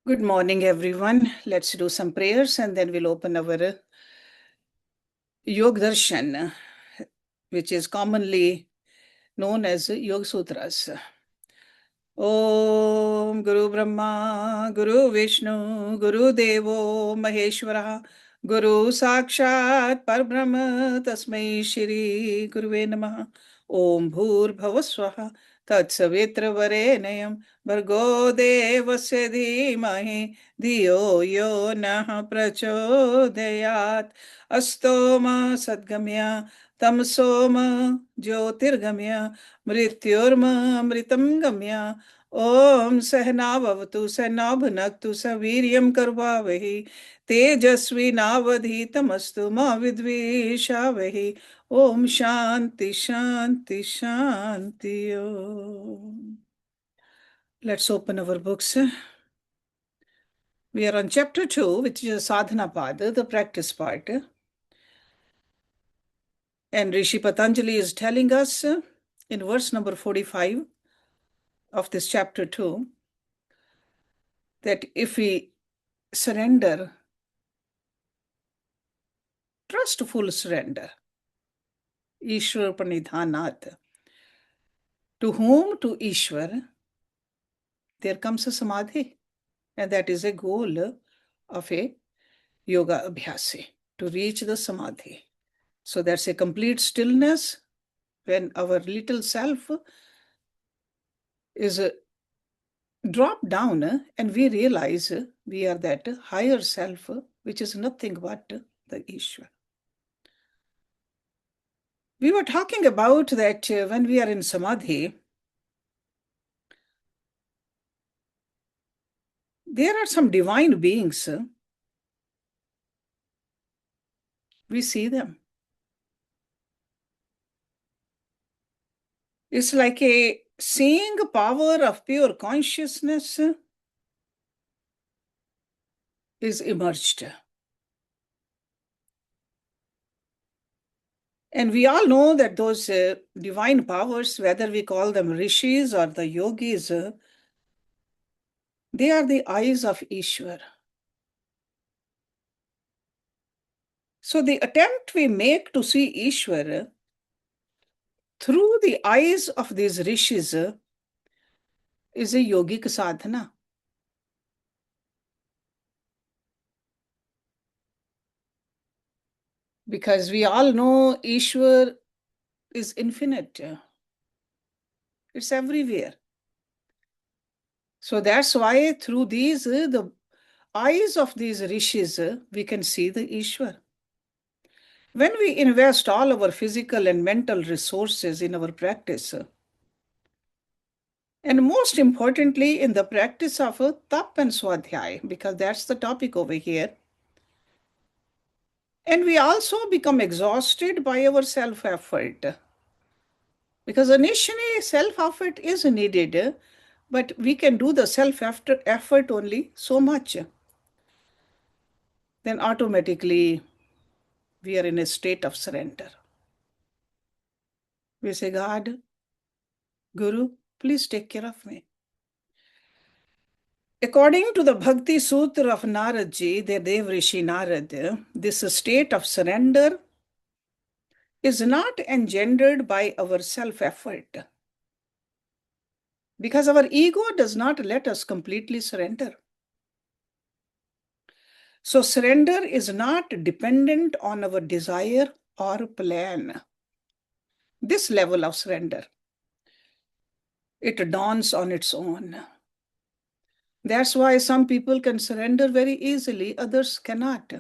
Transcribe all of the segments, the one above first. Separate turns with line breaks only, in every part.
Good morning, everyone. Let's do some prayers and then we'll open our Yog Darshan, which is commonly known as Yoga Sutras. Om Guru Brahma, Guru Vishnu, Guru Devo Maheshwara, Guru Sakshat Parbrahma Tasmai Shri Guruve Namaha. Om Bhur Bhavaswaha Tatsavitra Bhargo Devasya Dhimahi Dhiyo Yo Nah Prachodayat Astoma Sadgamya Tamsoma Jyotirgamya Mrityurma Mritam Gamya Om Sahna Bhavatu Sahna Bhunaktu Saviryam Karvavahi Tejasvi Navadhitamastu Ma Vidvishavahi Om Shanti Shanti Shanti Om. Let's open our books. We are on chapter 2, which is Sadhna Pad, the practice part. And Rishi Patanjali is telling us in verse number 45 of this chapter 2 that if we surrender, trustful surrender, Ishwar Pranidhanat, to whom? To Ishwar, there comes a samadhi. And that is a goal of a yoga abhyasi, to reach the samadhi. So that's a complete stillness when our little self is dropped down and we realize we are that higher self, which is nothing but the Ishwar. We were talking about that when we are in samadhi, there are some divine beings. We see them. It's like a seeing power of pure consciousness is emerged. And we all know that those divine powers, whether we call them rishis or the yogis, they are the eyes of Ishwar. So the attempt we make to see Ishwar through the eyes of these rishis is a yogic sadhana. Because we all know Ishwar is infinite. It's everywhere. So that's why through these, the eyes of these rishis, we can see the Ishwar. When we invest all our physical and mental resources in our practice, and most importantly, in the practice of tap and swadhyay, because that's the topic over here, and we also become exhausted by our self-effort. Because initially, self-effort is needed, but we can do the self-effort only so much. Then automatically, we are in a state of surrender. We say, God, Guru, please take care of me. According to the Bhakti Sutra of Naradji, the Dev Rishi Narad, this state of surrender is not engendered by our self-effort. Because our ego does not let us completely surrender. So surrender is not dependent on our desire or plan. This level of surrender, it dawns on its own. That's why some people can surrender very easily, others cannot.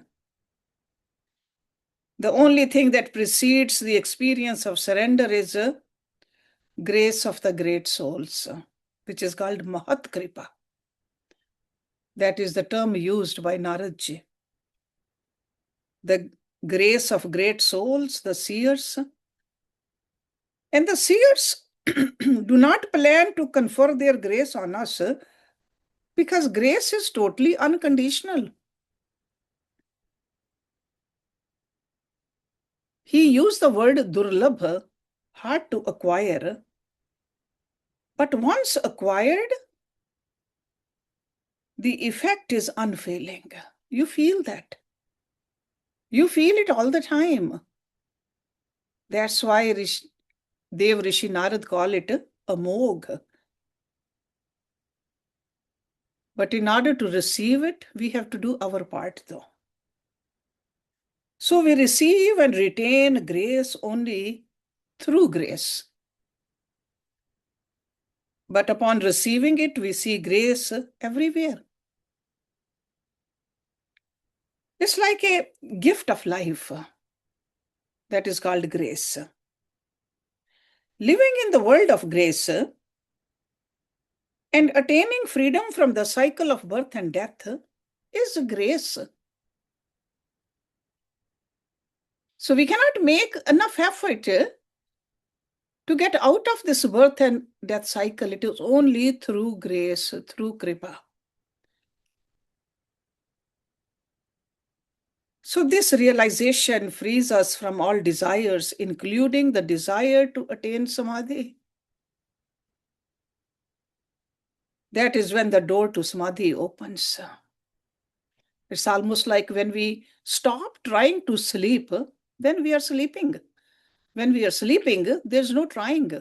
The only thing that precedes the experience of surrender is grace of the great souls, which is called Mahat Kripa. That is the term used by Naradji. The grace of great souls, the seers. And the seers do not plan to confer their grace on us because grace is totally unconditional. He used the word durlabha, hard to acquire. But once acquired, the effect is unfailing. You feel that. You feel it all the time. That's why Dev Rishi Narad call it a mog. But in order to receive it, we have to do our part though. So we receive and retain grace only through grace. But upon receiving it, we see grace everywhere. It's like a gift of life that is called grace. Living in the world of grace and attaining freedom from the cycle of birth and death is grace. So we cannot make enough effort to get out of this birth and death cycle. It is only through grace, through kripa. So this realization frees us from all desires, including the desire to attain samadhi. That is when the door to samadhi opens. It's almost like when we stop trying to sleep, then we are sleeping. When we are sleeping, there's no trying.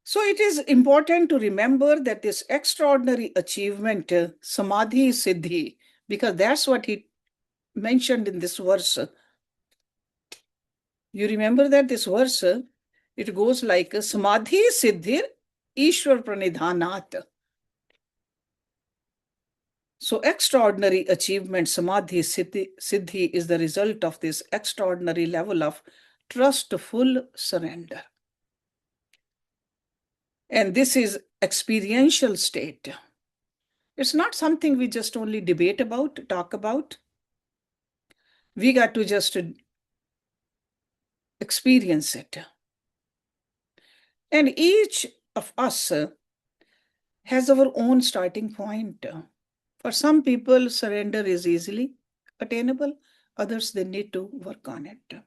So it is important to remember that this extraordinary achievement, samadhi siddhi, because that's what he mentioned in this verse. You remember that this verse, it goes like samadhi siddhir ishwar pranidhanat. So extraordinary achievement, samadhi siddhi, is the result of this extraordinary level of trustful surrender. And this is experiential state. It's not something we just only debate about, talk about. We got to just experience it. And each of us has our own starting point. For some people, surrender is easily attainable. Others, they need to work on it.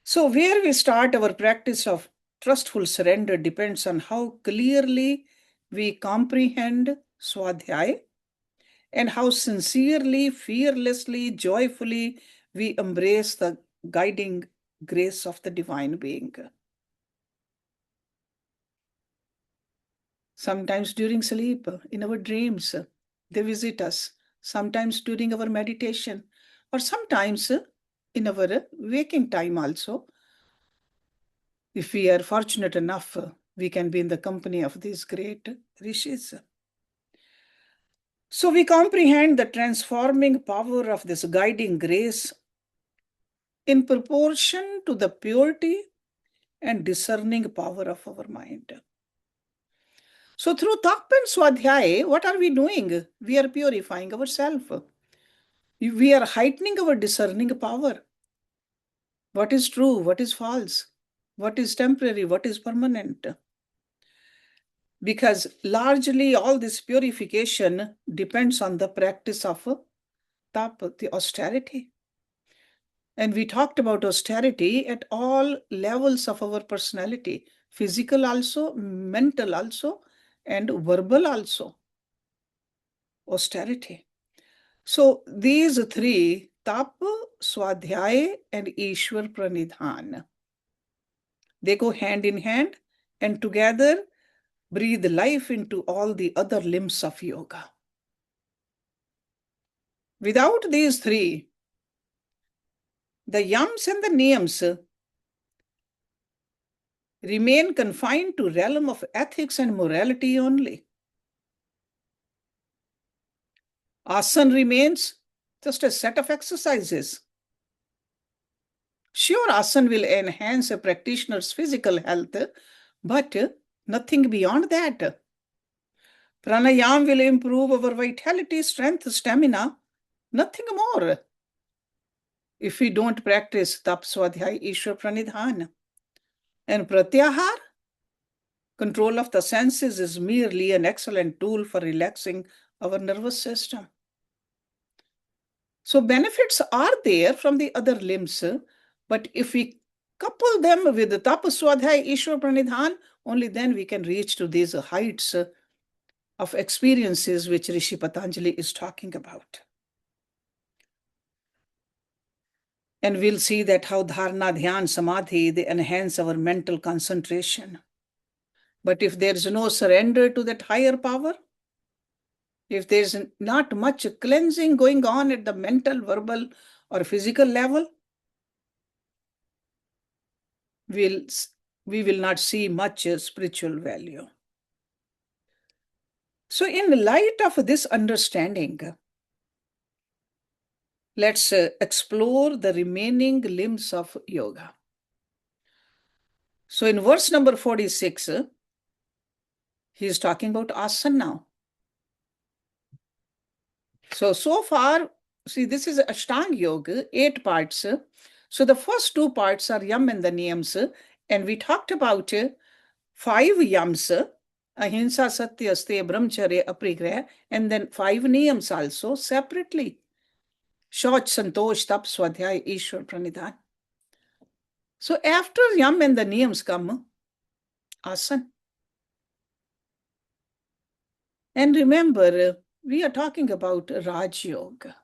So where we start our practice of trustful surrender depends on how clearly we comprehend Swadhyay and how sincerely, fearlessly, joyfully we embrace the guiding grace of the divine being. Sometimes during sleep, in our dreams, they visit us. Sometimes during our meditation, or sometimes in our waking time also. If we are fortunate enough, we can be in the company of these great rishis. So we comprehend the transforming power of this guiding grace in proportion to the purity and discerning power of our mind. So through Tap and Swadhyay, what are we doing? We are purifying ourselves. We are heightening our discerning power. What is true? What is false? What is temporary? What is permanent? Because largely all this purification depends on the practice of Tap, the austerity. And we talked about austerity at all levels of our personality, physical also, mental also, and verbal also. Austerity. So these three, Tap, Swadhyay, and Ishwar Pranidhan, they go hand in hand and together breathe life into all the other limbs of yoga. Without these three, the yams and the niyams remain confined to realm of ethics and morality only. Asana remains just a set of exercises. Sure, asana will enhance a practitioner's physical health, but nothing beyond that. Pranayam will improve our vitality, strength, stamina, nothing more. If we don't practice Tap, Swadhyay, Ishwar Pranidhan. And Pratyahar, control of the senses, is merely an excellent tool for relaxing our nervous system. So benefits are there from the other limbs, but if we couple them with the Tap, Swadhyay, Ishwar Pranidhan, only then we can reach to these heights of experiences which Rishi Patanjali is talking about. And we'll see that how dharana, dhyan, samadhi, they enhance our mental concentration. But if there's no surrender to that higher power, if there's not much cleansing going on at the mental, verbal, or physical level, we will not see much spiritual value. So in light of this understanding, let's explore the remaining limbs of yoga. So in verse number 46, he is talking about asana now. So far, see, this is Ashtanga Yoga, 8 parts. So the first 2 parts are yam and the niyams, and we talked about 5 yams, ahimsa, satya, asteya, brahmacharya, aparigraha, and then 5 niyams also separately. Shauch, santosh, tap, swadhyay, ishwar, pranidhan. So after yam and the niyams come asana. And remember, we are talking about Raj Yoga.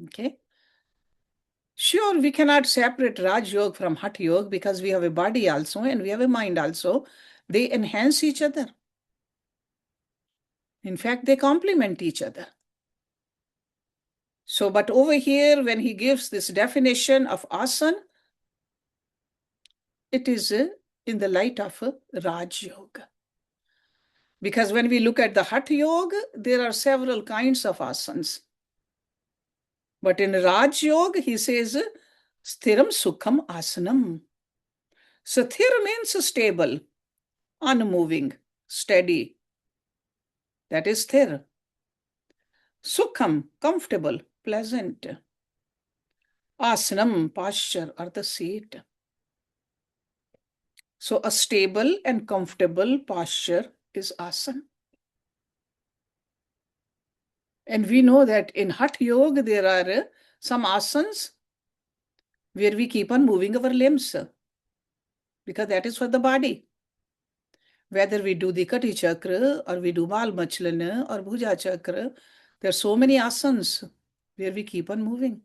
Okay. Sure, we cannot separate Raj Yoga from Hatha Yoga because we have a body also and we have a mind also. They enhance each other. In fact, they complement each other. So, but over here, when he gives this definition of asana, it is in the light of Raj Yoga. Because when we look at the Hatha Yoga, there are several kinds of asanas. But in Raj Yoga, he says, Sthiram Sukham Asanam. So, Sthir means stable, unmoving, steady. That is Sthir. Sukham, comfortable, pleasant. Asanam, posture, or the seat. So, a stable and comfortable posture is asana. And we know that in Hatha Yoga, there are some asanas where we keep on moving our limbs because that is for the body. Whether we do the Kati Chakra or we do Mal Machlana or Bhuja Chakra, there are so many asanas where we keep on moving.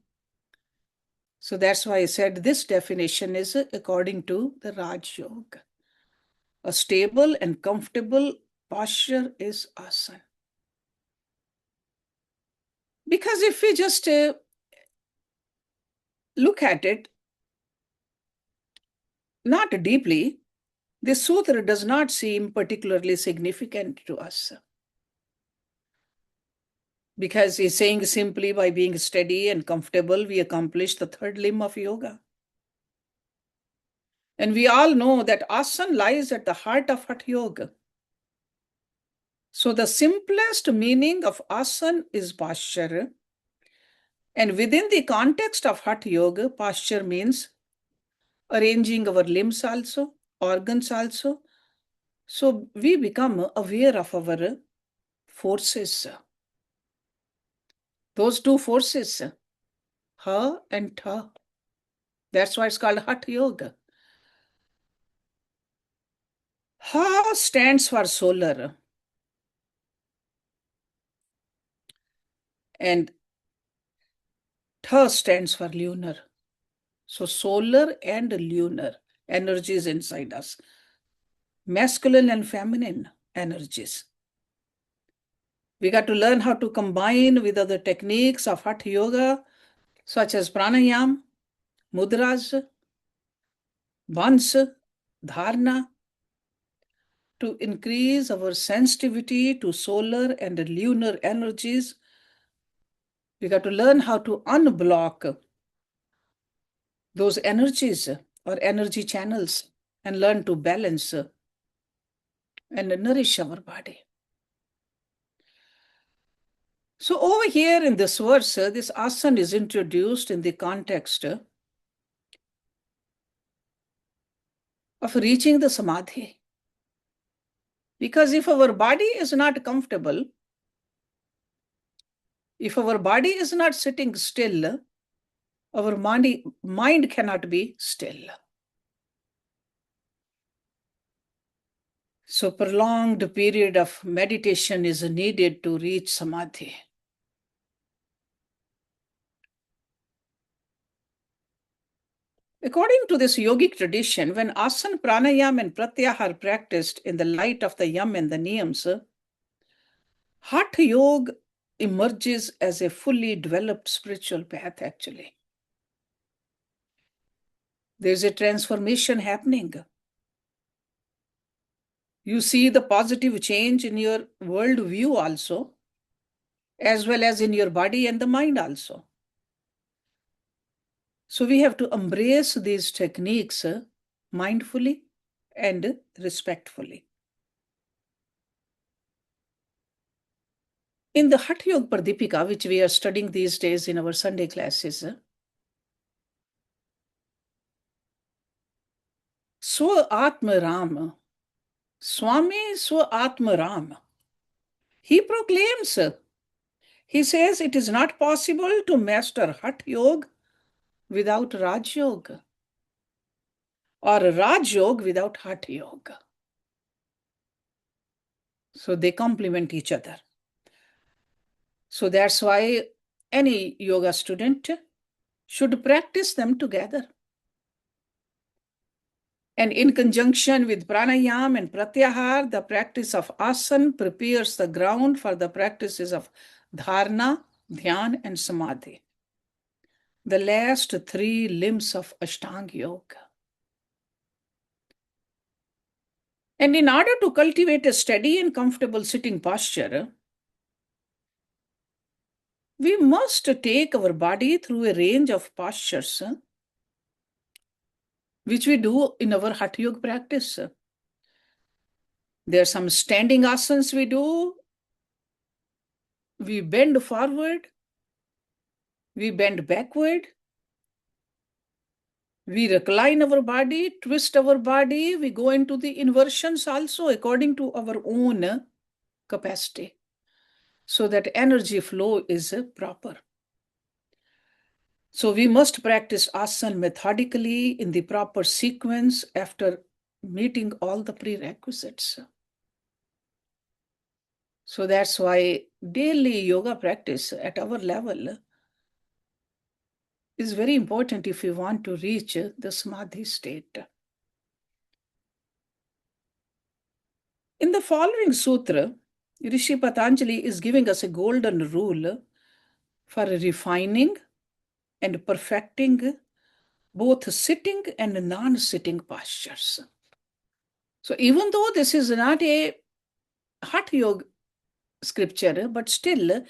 So that's why I said this definition is according to the Raj Yoga. A stable and comfortable posture is asana. Because if we just look at it, not deeply, this sutra does not seem particularly significant to us. Because he's saying simply by being steady and comfortable, we accomplish the third limb of yoga. And we all know that asana lies at the heart of Hatha Yoga. So the simplest meaning of asana is posture. And within the context of Hatha Yoga, posture means arranging our limbs also, organs also. So we become aware of our forces. Those 2 forces, ha and tha. That's why it's called Hatha Yoga. Ha stands for solar. And tha stands for lunar. So solar and lunar energies inside us. Masculine and feminine energies. We got to learn how to combine with other techniques of Hatha Yoga, such as pranayam, mudras, bandhs, dharana, to increase our sensitivity to solar and lunar energies. We got to learn how to unblock those energies or energy channels and learn to balance and nourish our body. So over here in this verse, this asana is introduced in the context of reaching the samadhi. Because if our body is not comfortable, if our body is not sitting still, our mind cannot be still. So prolonged period of meditation is needed to reach samadhi. According to this yogic tradition, when asana, pranayam, and pratyahar are practiced in the light of the yam and the niyams, hatha yoga emerges as a fully developed spiritual path, actually. There's a transformation happening. You see the positive change in your worldview also, as well as in your body and the mind also. So we have to embrace these techniques mindfully and respectfully. In the Hatha Yoga Pradipika, which we are studying these days in our Sunday classes, Swa Atma Ram, Swami Swa Atma Ram, he proclaims, he says it is not possible to master Hatha Yoga without Raj Yoga, or Raj Yoga without Hatha Yoga. So they complement each other. So that's why any yoga student should practice them together. And in conjunction with pranayam and pratyahar, the practice of asana prepares the ground for the practices of dharana, dhyan, and samadhi, the last three limbs of Ashtanga Yoga. And in order to cultivate a steady and comfortable sitting posture, we must take our body through a range of postures, which we do in our Hatha Yoga practice. There are some standing asanas we do. We bend forward. We bend backward. We recline our body, twist our body. We go into the inversions also according to our own capacity, so that energy flow is proper. So we must practice asana methodically in the proper sequence after meeting all the prerequisites. So that's why daily yoga practice at our level is very important if we want to reach the samadhi state. In the following sutra, Rishi Patanjali is giving us a golden rule for refining and perfecting both sitting and non-sitting postures. So even though this is not a Hatha Yoga scripture, but still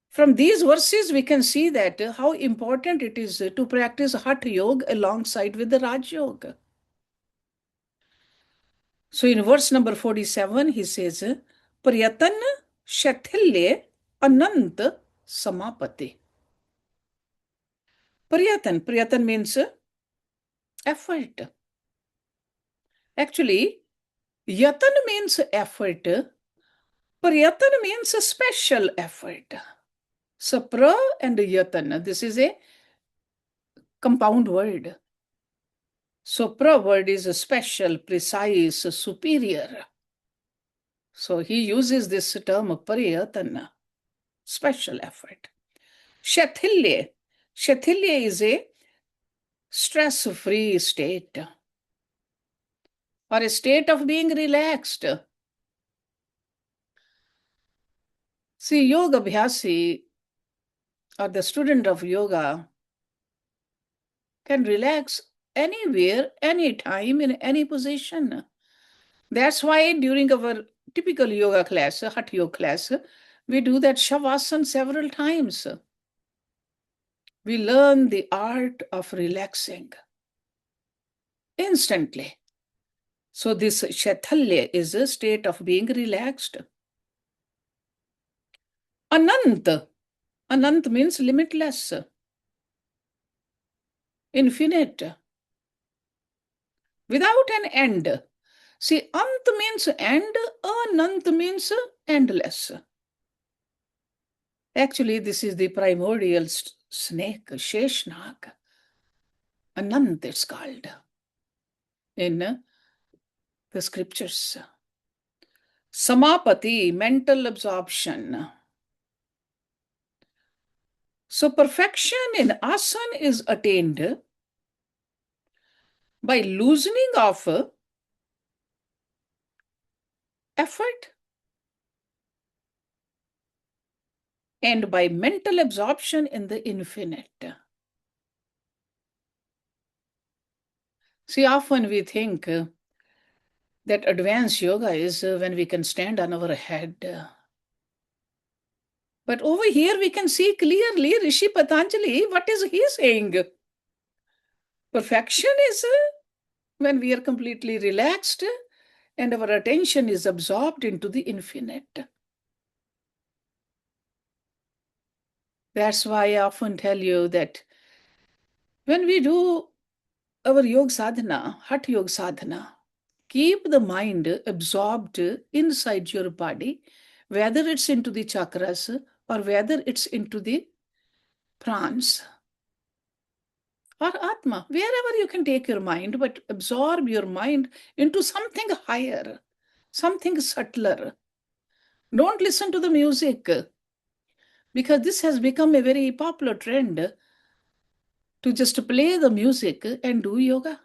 from these verses we can see that how important it is to practice Hatha Yoga alongside with the Raj Yoga. So in verse number 47, he says, Priyatan Shathilye Anant Samapati. Priyatan means effort. Actually, Yatan means effort. Priyatan means a special effort. So pra and yatan, this is a compound word. So pra word is a special, precise, superior. So he uses this term priyatana, special effort. Shathilya. Shathilya is a stress-free state, or a state of being relaxed. See, yoga abhyasi, or the student of yoga, can relax anywhere, anytime, in any position. That's why during our typical yoga class, Hatha Yoga class, we do that Shavasana several times. We learn the art of relaxing instantly. So this Shaithalya is a state of being relaxed. Anant. Anant means limitless, infinite, without an end. See, ant means end, anant means endless. Actually, this is the primordial snake, Sheshnag. Anant it's called in the scriptures. Samapati, mental absorption. So perfection in asana is attained by loosening of effort and by mental absorption in the infinite. See, often we think that advanced yoga is when we can stand on our head. But over here we can see clearly Rishi Patanjali, what is he saying? Perfection is when we are completely relaxed and our attention is absorbed into the infinite. That's why I often tell you that when we do our yoga sadhana, hatha yoga sadhana, keep the mind absorbed inside your body, whether it's into the chakras or whether it's into the prans or atma, wherever you can take your mind, but absorb your mind into something higher, something subtler. Don't listen to the music, because this has become a very popular trend to just play the music and do yoga.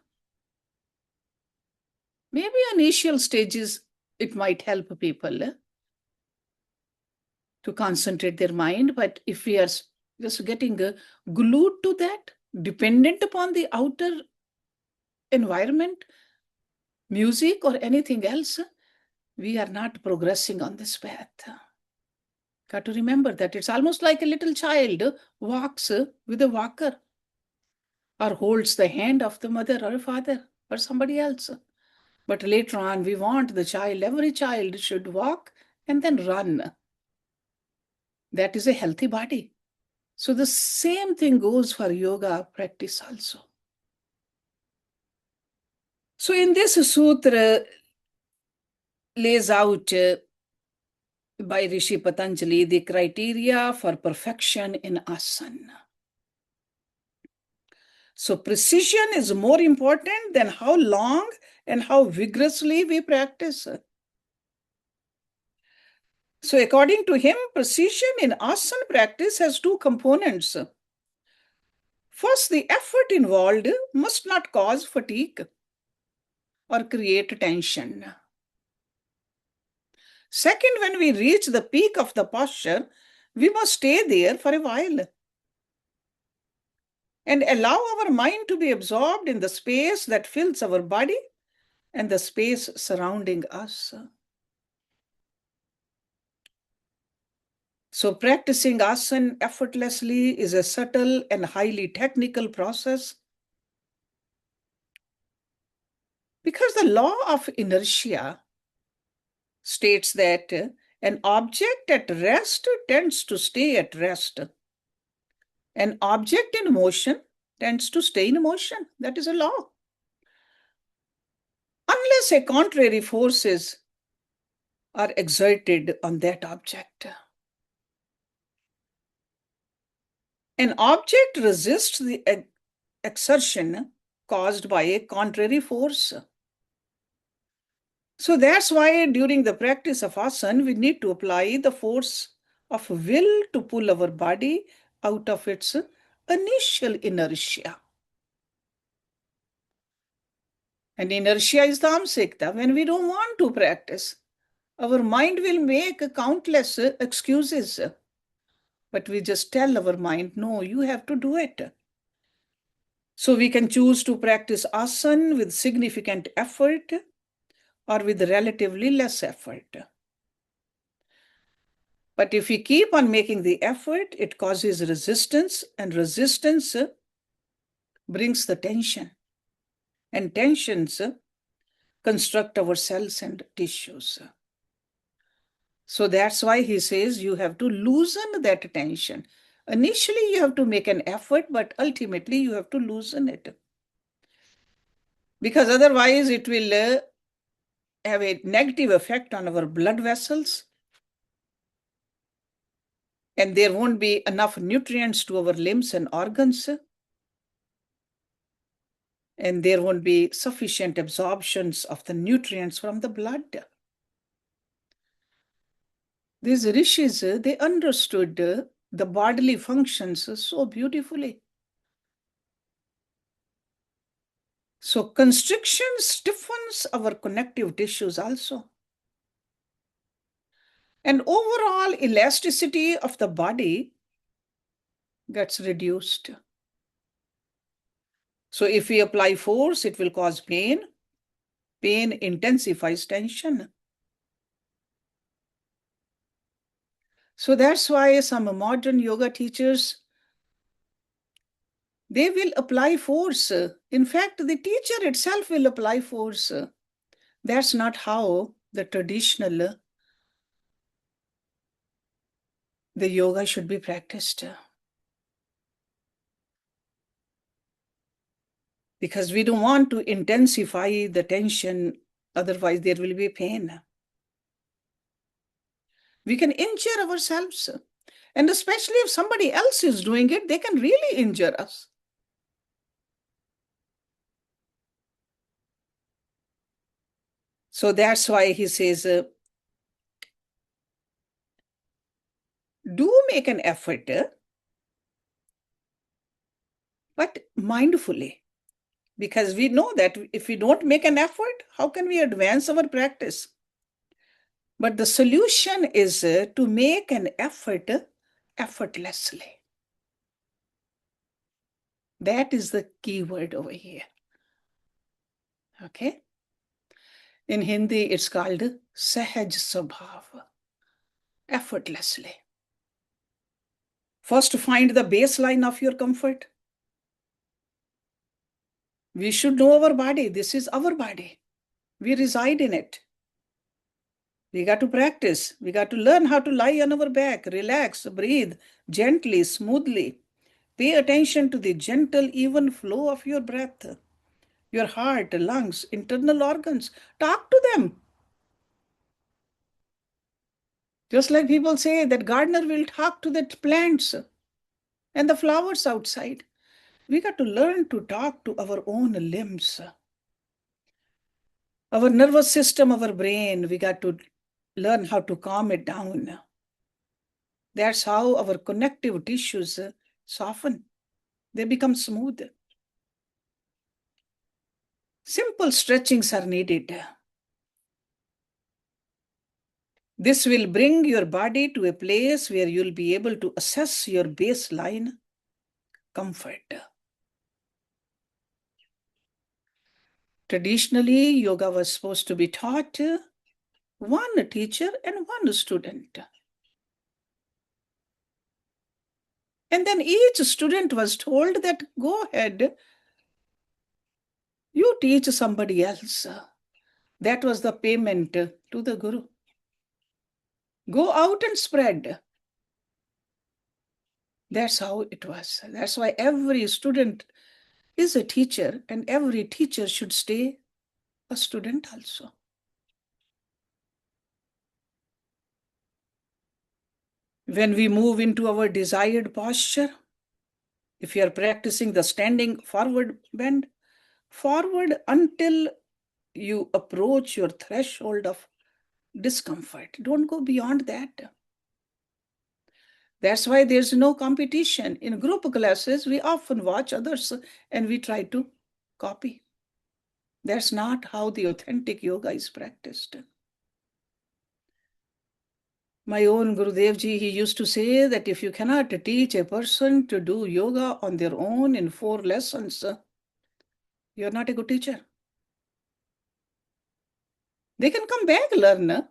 Maybe initial stages it might help people to concentrate their mind, but if we are just getting glued to that, dependent upon the outer environment, music or anything else, we are not progressing on this path. Got to remember that it's almost like a little child walks with a walker or holds the hand of the mother or father or somebody else. But later on, we want the child, every child should walk and then run. That is a healthy body. So the same thing goes for yoga practice also. So in this sutra lays out by Rishi Patanjali the criteria for perfection in asana. So precision is more important than how long and how vigorously we practice. So according to him, precision in asana practice has two components. First, the effort involved must not cause fatigue or create tension. Second, when we reach the peak of the posture, we must stay there for a while and allow our mind to be absorbed in the space that fills our body and the space surrounding us. So practicing asana effortlessly is a subtle and highly technical process because the law of inertia states that an object at rest tends to stay at rest. An object in motion tends to stay in motion. That is a law. Unless a contrary forces are exerted on that object. An object resists the exertion caused by a contrary force. So that's why during the practice of asana, we need to apply the force of will to pull our body out of its initial inertia. And inertia is tamsikta. When we don't want to practice, our mind will make countless excuses. But we just tell our mind, no, you have to do it. So we can choose to practice asana with significant effort or with relatively less effort. But if we keep on making the effort, it causes resistance, and resistance brings the tension. And tensions construct our cells and tissues. So that's why he says you have to loosen that tension. Initially, you have to make an effort, but ultimately, you have to loosen it. Because otherwise, it will have a negative effect on our blood vessels. And there won't be enough nutrients to our limbs and organs. and there won't be sufficient absorptions of the nutrients from the blood. These rishis, they understood the bodily functions so beautifully. So constriction stiffens our connective tissues also. And overall elasticity of the body gets reduced. So if we apply force, it will cause pain. Pain intensifies tension. So that's why some modern yoga teachers, they will apply force. In fact, the teacher itself will apply force. That's not how the traditional the yoga should be practiced. Because we don't want to intensify the tension, otherwise there will be pain. We can injure ourselves. And especially if somebody else is doing it, they can really injure us. So that's why he says, do make an effort, but mindfully. Because we know that if we don't make an effort, how can we advance our practice? But the solution is to make an effort effortlessly. That is the key word over here. Okay? In Hindi, it's called Sahaj Swabhav, effortlessly. First, find the baseline of your comfort. We should know our body. This is our body. We reside in it. We got to practice. We got to learn how to lie on our back, relax, breathe gently, smoothly. Pay attention to the gentle, even flow of your breath, your heart, lungs, internal organs. Talk to them. Just like people say that gardener will talk to the plants and the flowers outside. We got to learn to talk to our own limbs. Our nervous system, our brain, we got to learn how to calm it down. That's how our connective tissues soften. They become smooth. Simple stretchings are needed. This will bring your body to a place where you'll be able to assess your baseline comfort. Traditionally, yoga was supposed to be taught one teacher and one student. And then each student was told that go ahead, you teach somebody else. That was the payment to the Guru. Go out and spread. That's how it was. That's why every student is a teacher, and every teacher should stay a student also. When we move into our desired posture, if you are practicing the standing forward bend, forward until you approach your threshold of discomfort. Don't go beyond that. That's why there's no competition. In group classes, we often watch others and we try to copy. That's not how the authentic yoga is practiced. My own Gurudev Ji, he used to say that if you cannot teach a person to do yoga on their own in 4 lessons, you're not a good teacher. They can come back, learn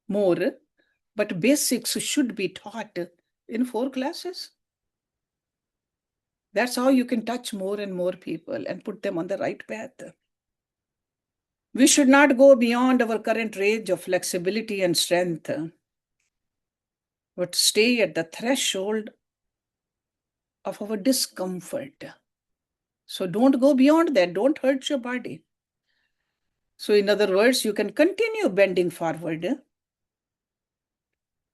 more, but basics should be taught in 4 classes. That's how you can touch more and more people and put them on the right path. We should not go beyond our current range of flexibility and strength, but stay at the threshold of our discomfort. So don't go beyond that. Don't hurt your body. So in other words, you can continue bending forward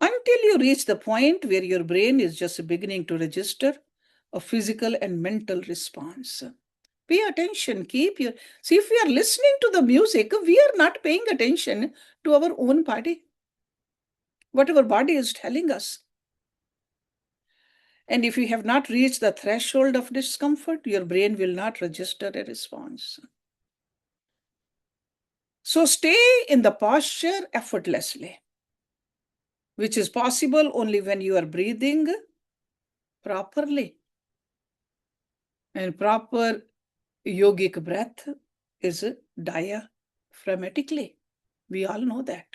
until you reach the point where your brain is just beginning to register a physical and mental response. Pay attention. See, if we are listening to the music, we are not paying attention to our own body, what our body is telling us. And if you have not reached the threshold of discomfort, your brain will not register a response. So stay in the posture effortlessly, which is possible only when you are breathing properly. And proper yogic breath is diaphragmatically. We all know that.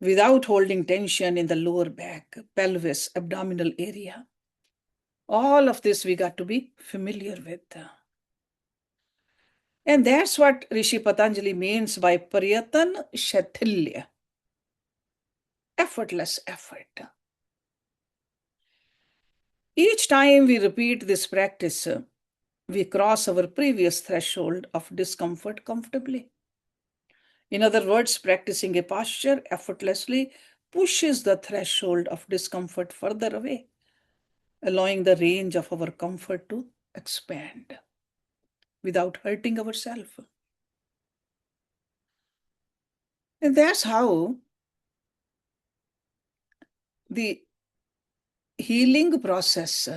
Without holding tension in the lower back, pelvis, abdominal area. All of this we got to be familiar with. And that's what Rishi Patanjali means by Prayatan Shathilya. Effortless effort. Each time we repeat this practice, we cross our previous threshold of discomfort comfortably. In other words, practicing a posture effortlessly pushes the threshold of discomfort further away, allowing the range of our comfort to expand without hurting ourselves. And that's how the healing process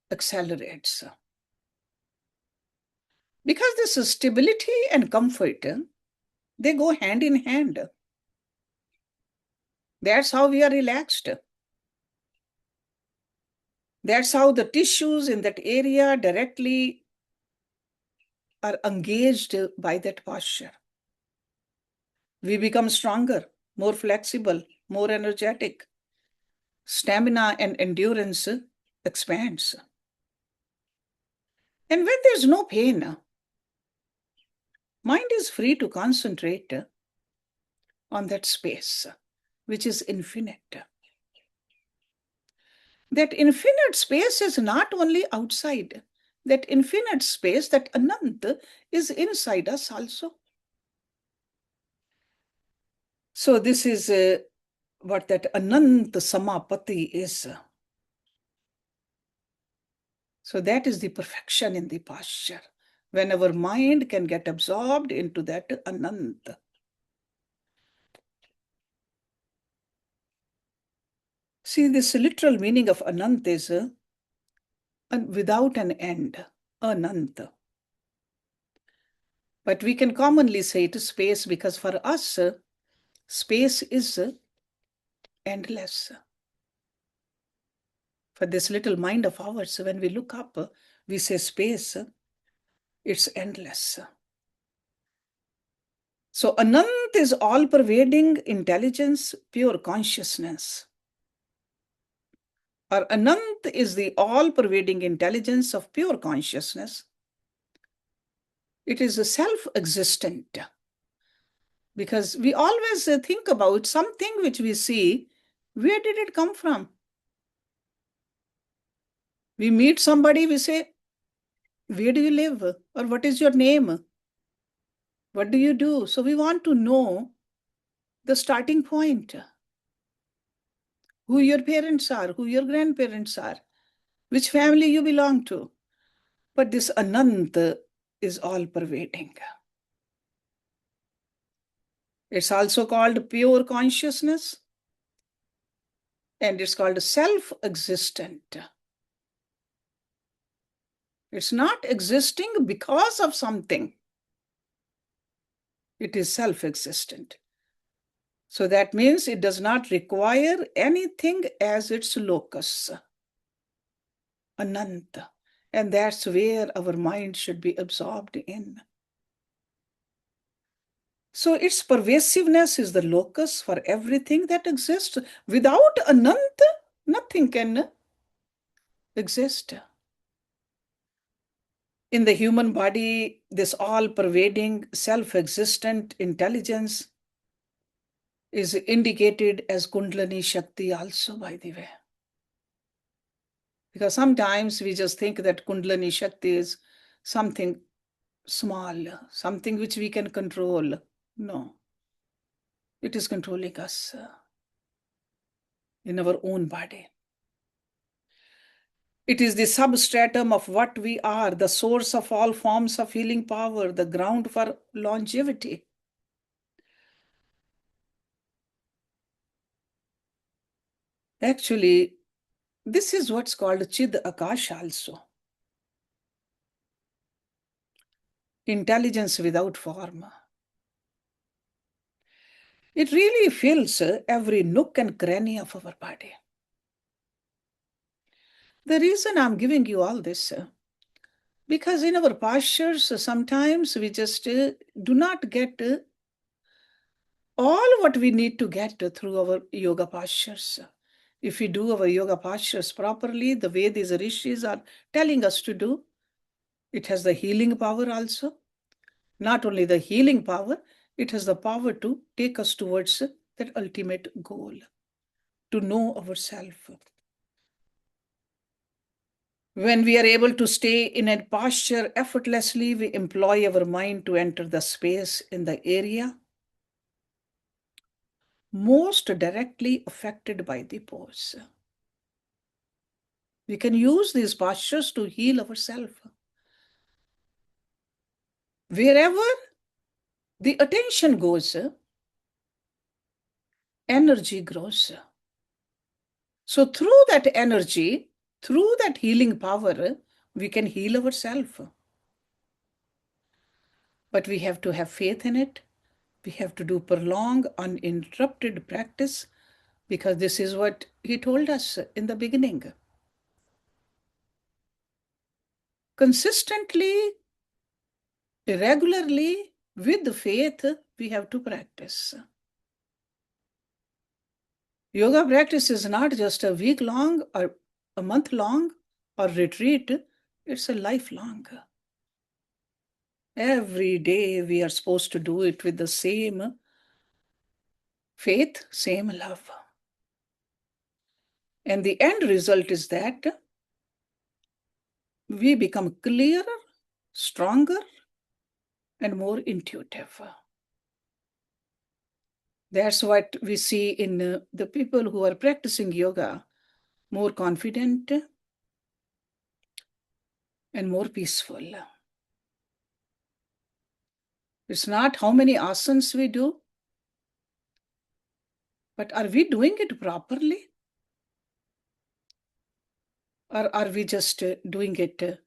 accelerates. Because this stability and comfort, they go hand in hand. That's how we are relaxed. That's how the tissues in that area directly are engaged by that posture. We become stronger, more flexible, more energetic. Stamina and endurance expands. And when there's no pain, mind is free to concentrate on that space, which is infinite. That infinite space is not only outside, that infinite space, that Anant, is inside us also. So this is what that Anant Samapati is. So that is the perfection in the posture, when our mind can get absorbed into that Anant. See, this literal meaning of Anant is without an end, Anant. But we can commonly say it is space, because for us, space is endless. For this little mind of ours, when we look up, we say space, it's endless. So Anant is all-pervading intelligence, pure consciousness. Or Anant is the all-pervading intelligence of pure consciousness. It is a self-existent. Because we always think about something which we see, where did it come from? We meet somebody, we say, where do you live? Or what is your name? What do you do? So we want to know the starting point. Who your parents are, who your grandparents are, which family you belong to. But this Anant is all-pervading. It's also called pure consciousness, and it's called self-existent. It's not existing because of something. It is self-existent. So that means it does not require anything as its locus. Ananta. And that's where our mind should be absorbed in. So its pervasiveness is the locus for everything that exists. Without Ananta, nothing can exist. In the human body, this all-pervading, self-existent intelligence is indicated as Kundalini Shakti also, by the way. Because sometimes we just think that Kundalini Shakti is something small, something which we can control. No, it is controlling us in our own body. It is the substratum of what we are, the source of all forms of healing power, the ground for longevity. Actually, this is what's called Chid Akash also. Intelligence without form. It really fills every nook and cranny of our body. The reason I'm giving you all this, because in our postures, sometimes we just do not get all what we need to get through our yoga postures. If we do our yoga postures properly, the way these rishis are telling us to do, it has the healing power also. Not only the healing power, it has the power to take us towards that ultimate goal, to know ourselves. When we are able to stay in a posture effortlessly, we employ our mind to enter the space in the area most directly affected by the pose. We can use these postures to heal ourselves. Wherever the attention goes, energy grows. So through that energy, through that healing power, we can heal ourselves. But we have to have faith in it. We have to do prolonged, uninterrupted practice, because this is what he told us in the beginning. Consistently, regularly, with faith, we have to practice. Yoga practice is not just a week long or a month long or retreat, it's a lifelong. Every day we are supposed to do it with the same faith, same love. And the end result is that we become clearer, stronger, and more intuitive. That's what we see in the people who are practicing yoga, more confident and more peaceful. It's not how many asanas we do, but are we doing it properly? Or are we just doing it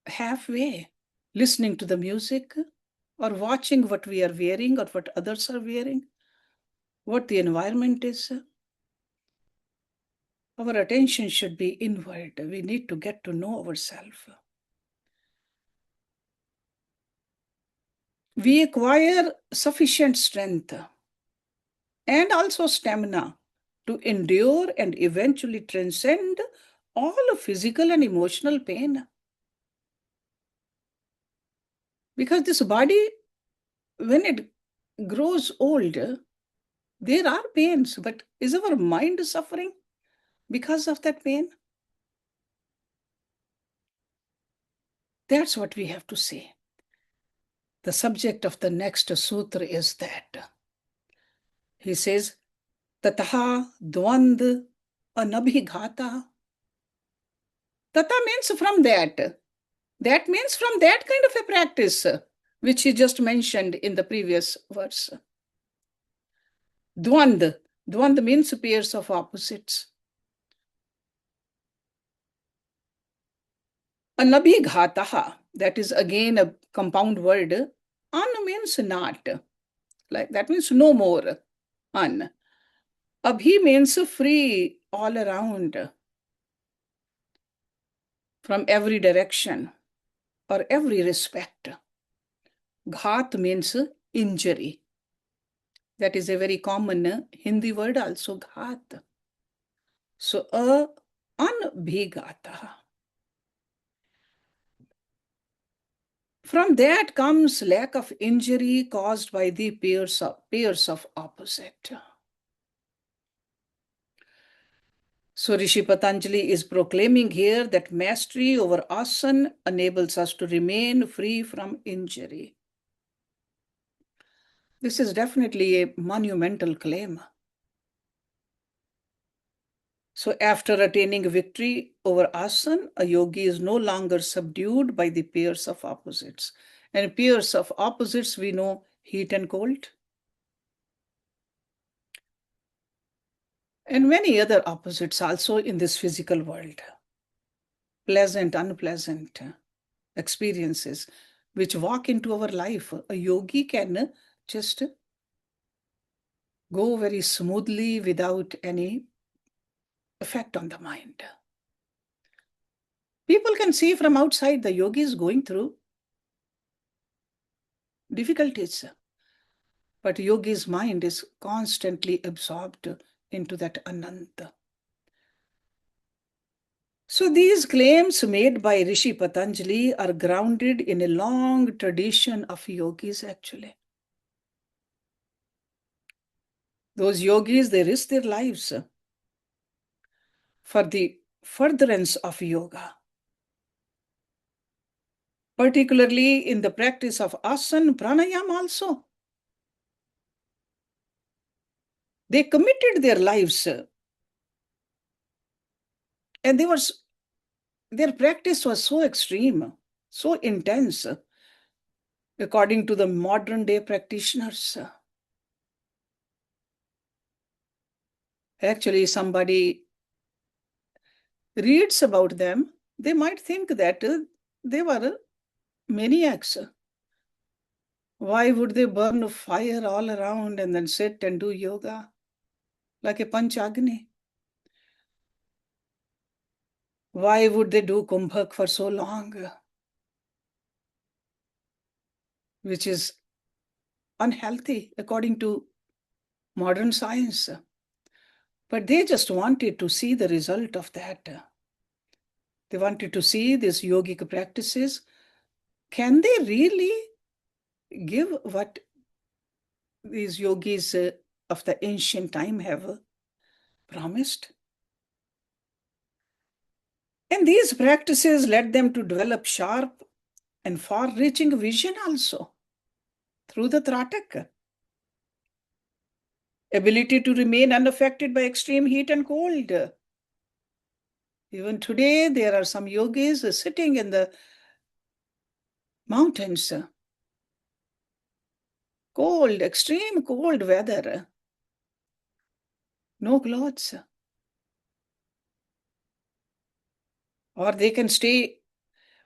halfway, listening to the music or watching what we are wearing or what others are wearing, what the environment is? Our attention should be inward. We need to get to know ourselves. We acquire sufficient strength and also stamina to endure and eventually transcend all physical and emotional pain. Because this body, when it grows old, there are pains, but is our mind suffering because of that pain? That's what we have to say. The subject of the next sutra is that. He says, Tataha dvand anabhighata. Tata means from that. That means from that kind of a practice, which he just mentioned in the previous verse. Dvand. Dvand means pairs of opposites. Anabhighataha. That is again a compound word. An means not. Like that means no more. An. Abhi means free all around, from every direction or every respect. Ghat means injury. That is a very common Hindi word also, ghat. So, anbhigata. From that comes lack of injury caused by the pairs of opposite. So Rishi Patanjali is proclaiming here that mastery over asana enables us to remain free from injury. This is definitely a monumental claim. So after attaining victory over asana, a yogi is no longer subdued by the pairs of opposites. And pairs of opposites, we know heat and cold, and many other opposites also in this physical world. Pleasant, unpleasant experiences which walk into our life. A yogi can just go very smoothly without any effect on the mind. People can see from outside the yogi is going through difficulties, but yogi's mind is constantly absorbed into that ananta. So these claims made by Rishi Patanjali are grounded in a long tradition of yogis actually. Those yogis, they risk their lives for the furtherance of yoga, particularly in the practice of asana, pranayama also. They committed their lives and their practice was so extreme, so intense, according to the modern day practitioners. Actually, somebody reads about them, they might think that they were maniacs. Why would they burn fire all around and then sit and do yoga like a panchagni? Why would they do kumbhak for so long, which is unhealthy according to modern science? But they just wanted to see the result of that. They wanted to see these yogic practices. Can they really give what these yogis of the ancient time have promised? And these practices led them to develop sharp and far-reaching vision also through the Tratak. Ability to remain unaffected by extreme heat and cold. Even today, there are some yogis sitting in the mountains, cold, extreme cold weather, no clothes. Or they can stay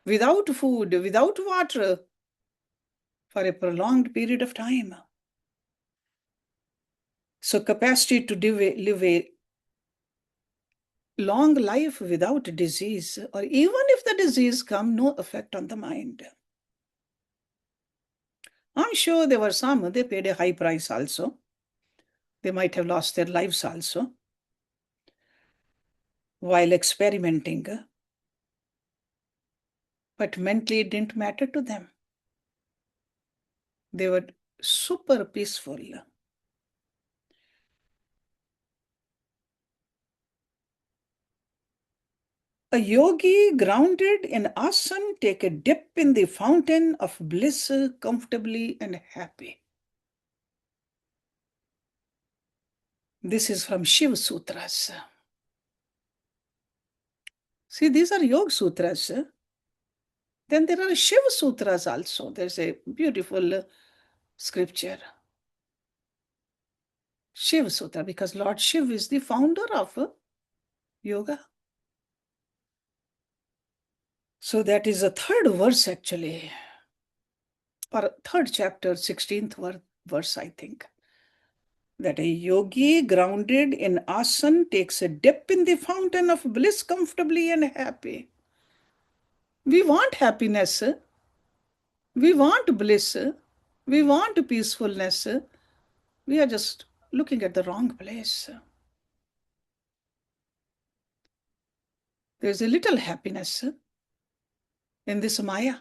without food, without water for a prolonged period of time. So capacity to live a long life without disease, or even if the disease come, no effect on the mind. I'm sure there were some, they paid a high price also. They might have lost their lives also while experimenting, but mentally it didn't matter to them. They were super peaceful. A yogi grounded in asana take a dip in the fountain of bliss comfortably and happy. This is from Shiv Sutras. See, these are Yoga Sutras. Then there are Shiv Sutras also. There's a beautiful scripture. Shiv Sutra, because Lord Shiv is the founder of yoga. So that is the third verse actually, or third chapter, 16th verse, I think. That a yogi grounded in asana takes a dip in the fountain of bliss comfortably and happy. We want happiness. We want bliss. We want peacefulness. We are just looking at the wrong place. There's a little happiness in this Maya,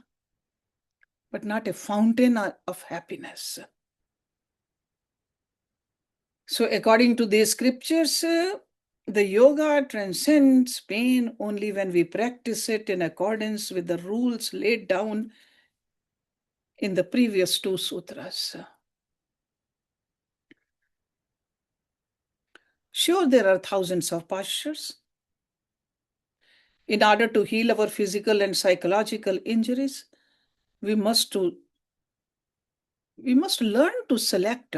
but not a fountain of happiness. So according to these scriptures, the yoga transcends pain only when we practice it in accordance with the rules laid down in the previous two sutras. Sure, there are thousands of postures. In order to heal our physical and psychological injuries, we must learn to select.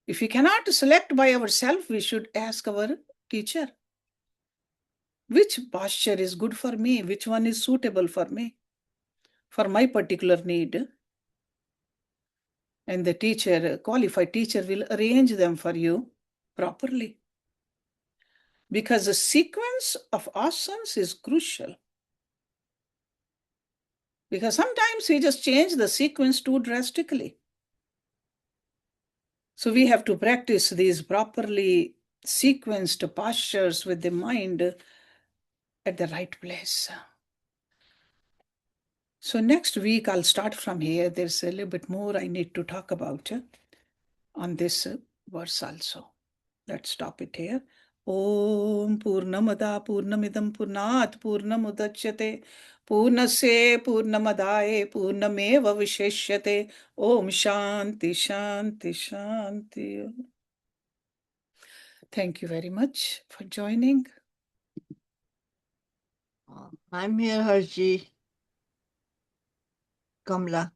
If we cannot select by ourselves, we should ask our teacher, which posture is good for me, which one is suitable for me, for my particular need. And the teacher, qualified teacher, will arrange them for you properly. Because the sequence of asanas is crucial. Because sometimes we just change the sequence too drastically. So we have to practice these properly sequenced postures with the mind at the right place. So next week I'll start from here. There's a little bit more I need to talk about on this verse also. Let's stop it here. Om Purnamada Purnamidam Purnat Purnamudachyate Purnasya Purnamadaye Purnameva Visheshyate. Om Shanti Shanti Shanti. Thank you very much for joining.
I'm here, Hershji. Kamla.